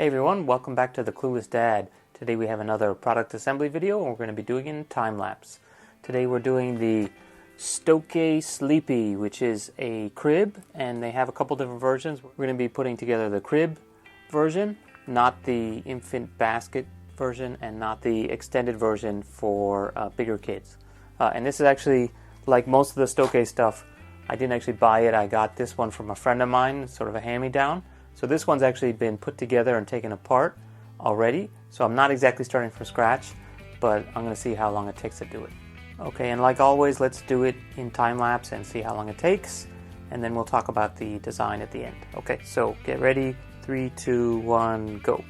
Hey everyone, welcome back to the Clueless Dad. Today we have another product assembly video and we're going to be doing it in time lapse. Today we're doing the Stokke SLEEPI, which is a crib, and they have a couple different versions. We're going to be putting together the crib version, not the infant basket version, and not the extended version for bigger kids. And this is actually, like most of the Stokke stuff, I didn't actually buy it. I got this one from a friend of mine, sort of a hand-me-down. So this one's actually been put together and taken apart already. So I'm not exactly starting from scratch, but I'm going to see how long it takes to do it. Okay, and like always, let's do it in time lapse and see how long it takes. And then we'll talk about the design at the end. Okay, so get ready. 3, 2, 1, go.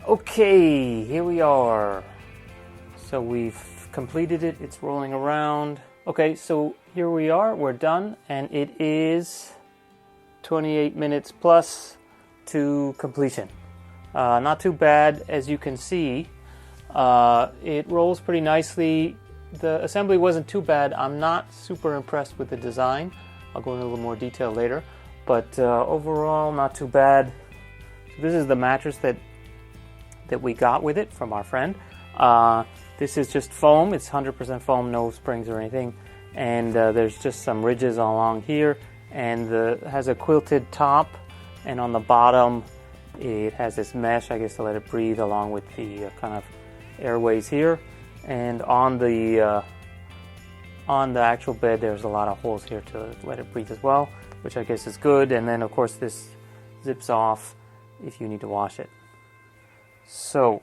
Okay, here we are. So we've completed it. It's rolling around. Okay, so here we are. We're done, and it is 28 minutes plus to completion. Not too bad, as you can see. It rolls pretty nicely. The assembly wasn't too bad. I'm not super impressed with the design. I'll go into a little more detail later. But overall, not too bad. So this is the mattress that we got with it from our friend. This is just foam. It's 100% foam, no springs or anything. And there's just some ridges along here. And it has a quilted top. And on the bottom, it has this mesh, I guess, to let it breathe along with the kind of airways here. And on the actual bed, there's a lot of holes here to let it breathe as well, which I guess is good. And then, of course, this zips off if you need to wash it. So,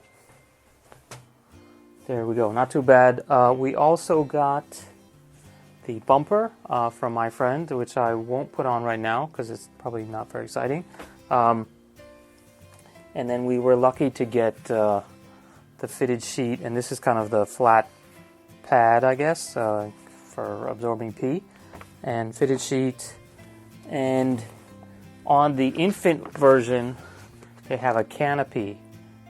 there we go. Not too bad. We also got the bumper from my friend, which I won't put on right now because it's probably not very exciting. And then we were lucky to get the fitted sheet, and this is kind of the flat pad, I guess, for absorbing pee, and fitted sheet. And on the infant version, they have a canopy,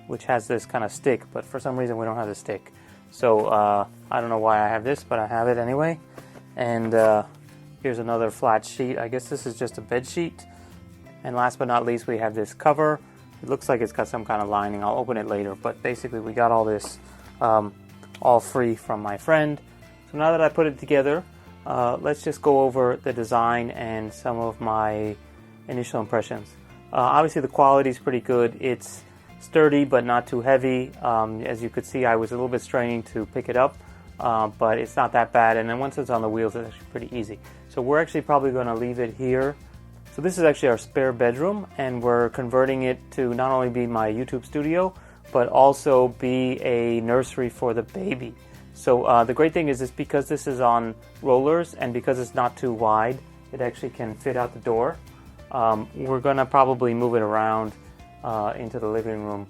which has this kind of stick, but for some reason we don't have the stick. So I don't know why I have this, but I have it anyway. And here's another flat sheet. I guess this is just a bed sheet. And last but not least, we have this cover. It looks like it's got some kind of lining. I'll open it later, but basically we got all this all free from my friend. So now that I put it together, let's just go over the design and some of my initial impressions. Obviously the quality is pretty good. It's sturdy but not too heavy. As you could see, I was a little bit straining to pick it up, but it's not that bad. And then once it's on the wheels, it's actually pretty easy. So we're actually probably going to leave it here. So this is actually our spare bedroom, and we're converting it to not only be my YouTube studio, but also be a nursery for the baby. So the great thing is because this is on rollers and because it's not too wide, it actually can fit out the door. We're going to probably move it around into the living room,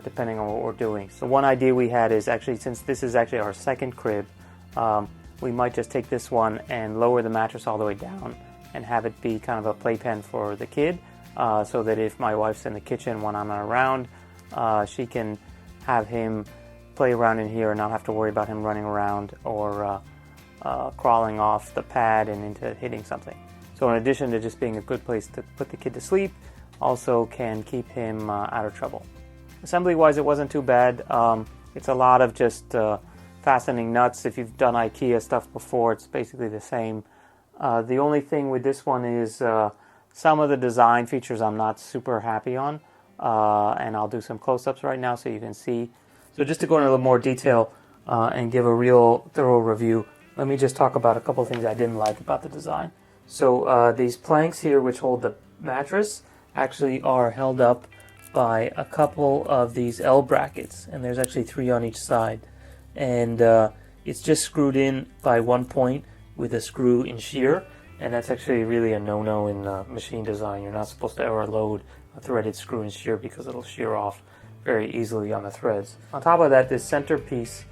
depending on what we're doing. So one idea we had is actually, since this is actually our second crib, we might just take this one and lower the mattress all the way down and have it be kind of a playpen for the kid, so that if my wife's in the kitchen when I'm not around, she can have him play around in here and not have to worry about him running around or crawling off the pad and into hitting something. So in addition to just being a good place to put the kid to sleep, also can keep him out of trouble. Assembly-wise, it wasn't too bad. It's a lot of just fastening nuts. If you've done IKEA stuff before, it's basically the same. The only thing with this one is some of the design features I'm not super happy on, and I'll do some close-ups right now so you can see. So just to go into a little more detail and give a real thorough review, let me just talk about a couple of things I didn't like about the design. So these planks here, which hold the mattress, actually are held up by a couple of these L brackets, and there's actually 3 on each side. And it's just screwed in by one point with a screw in shear, and that's actually really a no-no in machine design. You're not supposed to ever load a threaded screw in shear because it'll shear off very easily on the threads. On top of that, this center piece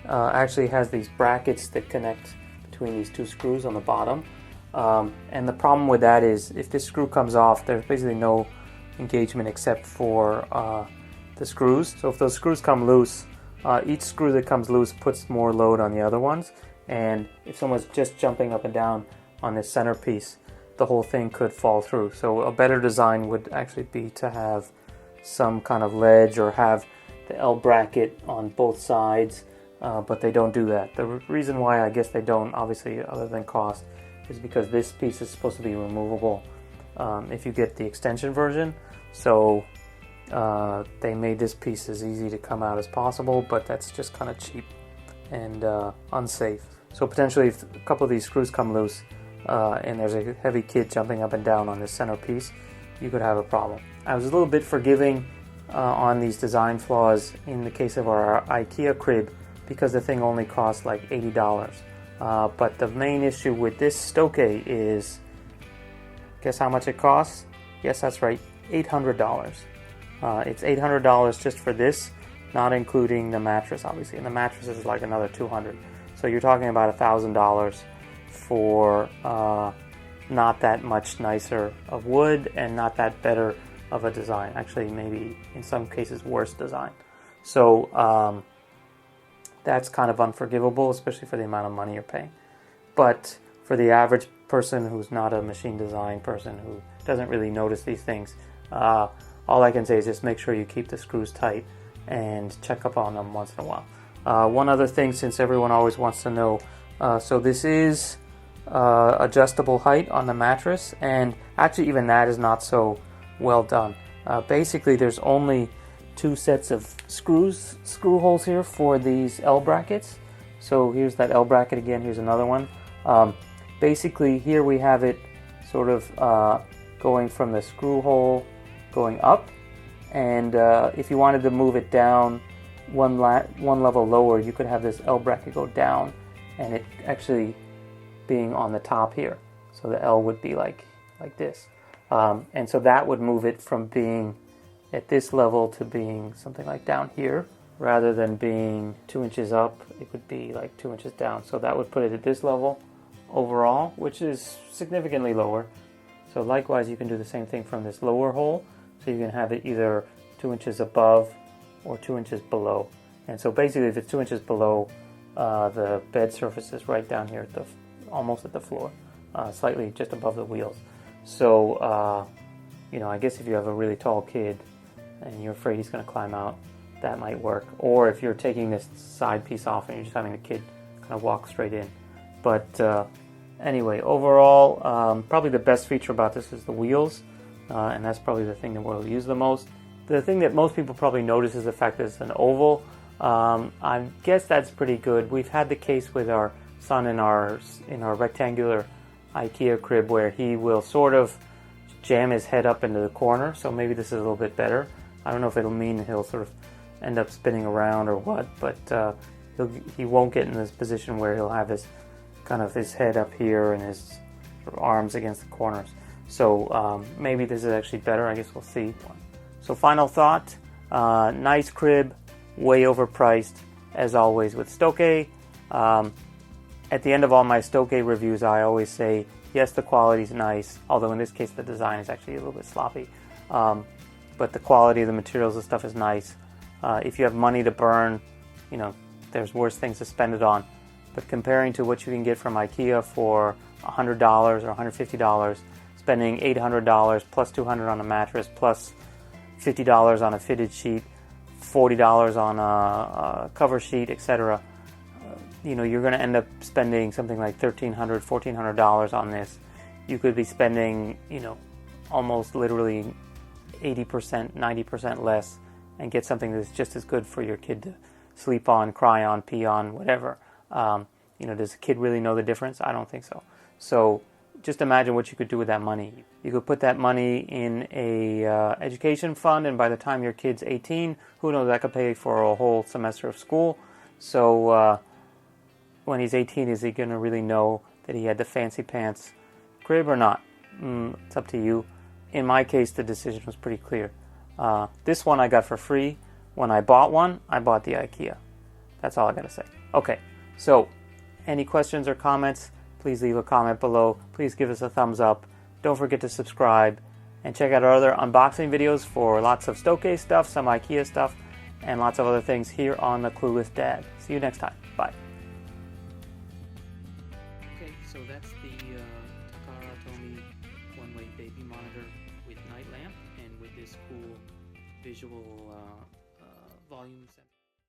actually has these brackets that connect between these 2 screws on the bottom. And the problem with that is if this screw comes off, there's basically no engagement except for the screws. So if those screws come loose, each screw that comes loose puts more load on the other ones. And if someone's just jumping up and down on this center piece, the whole thing could fall through. So a better design would actually be to have some kind of ledge or have the L bracket on both sides, but they don't do that. The reason why I guess they don't, obviously other than cost, is because this piece is supposed to be removable if you get the extension version. So they made this piece as easy to come out as possible, but that's just kind of cheap and unsafe. So potentially if a couple of these screws come loose and there's a heavy kid jumping up and down on this center piece, you could have a problem. I was a little bit forgiving on these design flaws in the case of our IKEA crib because the thing only cost like $80. But the main issue with this Stokke is, guess how much it costs? Yes, that's right, $800. It's $800 just for this, not including the mattress, obviously. And the mattress is like another $200. So you're talking about $1,000 for not that much nicer of wood and not that better of a design. Actually, maybe in some cases worse design. So that's kind of unforgivable, especially for the amount of money you're paying. But for the average person who's not a machine design person, who doesn't really notice these things, all I can say is just make sure you keep the screws tight and check up on them once in a while. One other thing, since everyone always wants to know, so this is adjustable height on the mattress, and actually even that is not so well done. Basically there's only 2 sets of screw holes here for these L brackets. So here's that L bracket again, here's another one. Basically here we have it sort of going from the screw hole going up, and if you wanted to move it down one level lower, you could have this L bracket go down and it actually being on the top here. So the L would be like this. And so that would move it from being at this level to being something like down here. Rather than being 2 inches up, it would be like 2 inches down. So that would put it at this level overall, which is significantly lower. So likewise, you can do the same thing from this lower hole. So you can have it either 2 inches above or 2 inches below. And so basically, if it's 2 inches below, the bed surface is right down here at almost at the floor, slightly just above the wheels. So, I guess if you have a really tall kid and you're afraid he's going to climb out, that might work. Or if you're taking this side piece off and you're just having the kid kind of walk straight in. But anyway, overall, probably the best feature about this is the wheels, and that's probably the thing that we'll use the most. The thing that most people probably notice is the fact that it's an oval. I guess that's pretty good. We've had the case with our son in our rectangular IKEA crib where he will sort of jam his head up into the corner, so maybe this is a little bit better. I don't know if it'll mean he'll sort of end up spinning around or what, but he won't get in this position where he'll have his kind of his head up here and his sort of arms against the corners. So maybe this is actually better. I guess we'll see. So final thought, nice crib, way overpriced as always with Stokke. At the end of all my Stokke reviews, I always say, yes, the quality's nice, although in this case the design is actually a little bit sloppy. But the quality of the materials and stuff is nice. If you have money to burn, there's worse things to spend it on. But comparing to what you can get from IKEA for $100 or $150, spending $800 plus $200 on a mattress plus $50 on a fitted sheet, $40 on a cover sheet, etc., you're going to end up spending something like $1,300, $1,400 on this. You could be spending, almost literally 80%, 90% less and get something that's just as good for your kid to sleep on, cry on, pee on, whatever. Does the kid really know the difference? I don't think so. So just imagine what you could do with that money. You could put that money in a education fund, and by the time your kid's 18, who knows, that could pay for a whole semester of school. So when he's 18, is he going to really know that he had the fancy pants crib or not? It's up to you. In my case, the decision was pretty clear. This one I got for free. When I bought one, I bought the IKEA. That's all I got to say. Okay, so any questions or comments, please leave a comment below. Please give us a thumbs up. Don't forget to subscribe. And check out our other unboxing videos for lots of Stokke stuff, some IKEA stuff, and lots of other things here on the Clueless Dad. See you next time. Bye. Okay, so that's the Takara Tomy one-way baby monitor with night lamp and with this cool visual volume sensor.